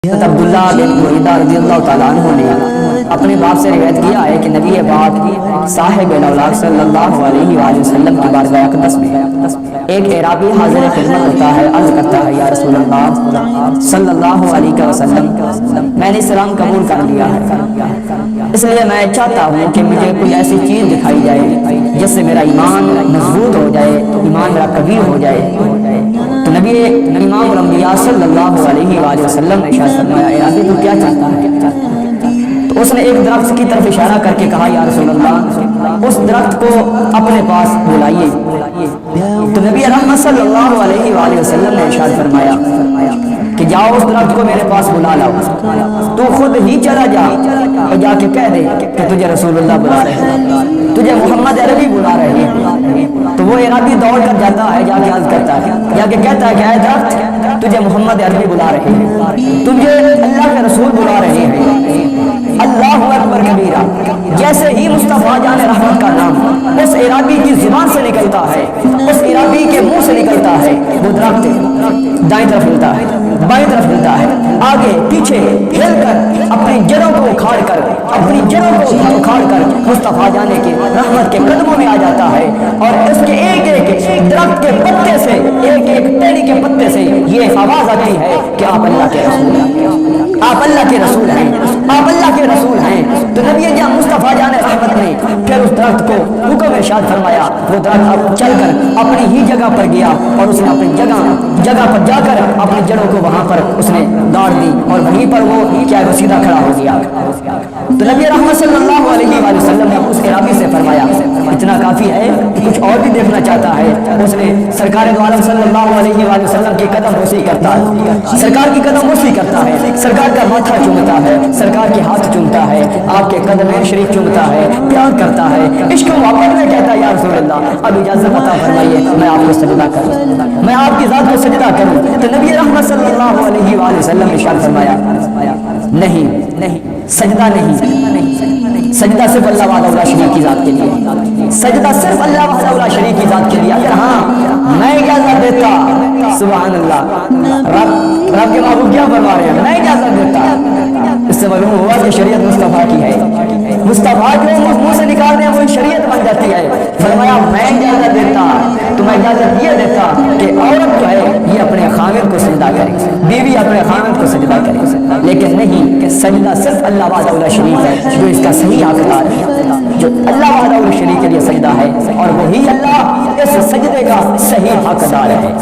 عبداللہ بن بریدہ رضی اللہ تعالیٰ عنہ نے اپنے باپ سے روایت کیا ہے کہ نبی پاک صاحب الاولاق صلی اللہ علیہ وآلہ وسلم کی بارگاہ اقدس میں ایک اعرابی حاضر خدمت ہوتا ہے، عرض کرتا ہے یا رسول اللہ صلی اللہ علیہ وسلم، میں نے اسلام قبول کر لیا ہے، اس لیے میں چاہتا ہوں کہ مجھے کوئی ایسی چیز دکھائی جائے جس سے میرا ایمان مضبوط ہو جائے، ایمان میرا قوی ہو جائے۔ تو نبی امام الانبیاء صلی اللہ علیہ وآلہ وسلم نے ارشاد فرمایا اے ابھی تو کیا چاہتا ہے؟ تو اس نے ایک درخت کی طرف اشارہ کر کے کہا یا رسول اللہ اس درخت کو اپنے پاس بلائیے۔ تو نبی رحمت صلی اللہ علیہ وآلہ وسلم نے ارشاد فرمایا کہ جاؤ اس درخت کو میرے پاس بلا لاؤ، تو خود ہی چلا جا اور جا کے کہہ دے کہ تجھے رسول اللہ بلا رہے ہیں، تجھے محمد عربی بلا رہے ہیں۔ تو وہ عربی دوڑ کر جاتا ہے، جا کے عرض کرتا ہے، جا کے کہتا ہے کہ اے درخت تجھے محمد عربی بلا رہے ہیں، تجھے اللہ کے رسول بلا رہے ہیں۔ اللہ اکبر کبیرہ، جیسے ہی مصطفیٰ جان رحمت کا نام اس عربی کی زبان سے نکلتا ہے، اس عربی کے منہ سے نکلتا ہے، وہ درخت دائیں طرف ہلتا ہے، بائیں طرف ہلتا ہے، آگے پیچھے ہل کر اپنی جڑوں کو اکھاڑ کر مصطفیٰ جانے کے رحمت کے قدموں میں آ جاتا ہے، اور اس کے ایک ایک درخت کے پتے سے، ایک ایک ٹہنی کے پتے سے یہ آواز آتی ہے کہ آپ اللہ کے رسول ہیں، آپ اللہ کے رسول ہیں، آپ اللہ کے رسول ہیں۔ تو نبی جان مصطفیٰ جان رحمت نے پھر اس درخت کو حکم ارشاد فرمایا، وہ درخت اب چل کر اپنی ہی جگہ پر گیا، اور اس نے اپنی جگہ پر جا کر اپنی جڑوں کو وہاں پر اس نے گاڑ دی، اور وہیں پر وہ کیا وہ سیدھا کھڑا ہو گیا۔ تو نبی رحمت صلی اللہ علیہ وآلہ وسلم نے اس عرابی سے فرمایا اتنا کافی ہے کہ کچھ اور بھی دیکھنا چاہتا ہے۔ اس نے سرکار دو عالم صلی اللہ علیہ وآلہ وسلم کی قدم بوسی کرتا ہے، سرکار کی قدم بوسی کرتا ہے، سرکار کا ماتھا چومتا ہے، سرکار کے ہاتھ چومتا ہے، آپ کے قدم شریف چومتا ہے، پیار کرتا ہے، عشق محبت میں کہتا ہے یا رسول اللہ اب اجازت عطا فرمائیے میں آپ کو سجدہ کروں، میں آپ کی ذات کو سجدہ کروں۔ تو نبی رحمت صلی اللہ علیہ وآلہ وسلم نے ارشاد فرمایا نہیں، سجدہ نہیں، سجدہ صرف اللہ وحدہ لا شریک کی ذات کے لیے، سجدہ صرف اللہ وحدہ لا شریک کی ذات کے لیے۔ اگر ہاں میں اجازت دیتا، سبحان اللہ، رب کے محبوب کیا فرما رہے ہیں، میں اجازت دیتا، اس سے معلوم ہوا کہ شریعت مصطفیٰ کی ہے، مصطفیٰ جو منہ سے نکالتے ہیں وہ شریعت بن جاتی ہے۔ فرمایا میں اجازت دیتا، تو میں اجازت یہ دیتا کہ عورت جو ہے یہ اپنے خاوند کو سجدہ کرے، بیوی اپنے خاوند کو سجدہ کرے، لیکن نہیں کہ سجدہ صرف اللہ وحدہ لا شریک ہے جو اس کا صحیح حقدار ہے، جو اللہ وحدہ لا شریک کے لیے سجدہ ہے، اور وہی اللہ اس سجدے کا صحیح حقدار ہے۔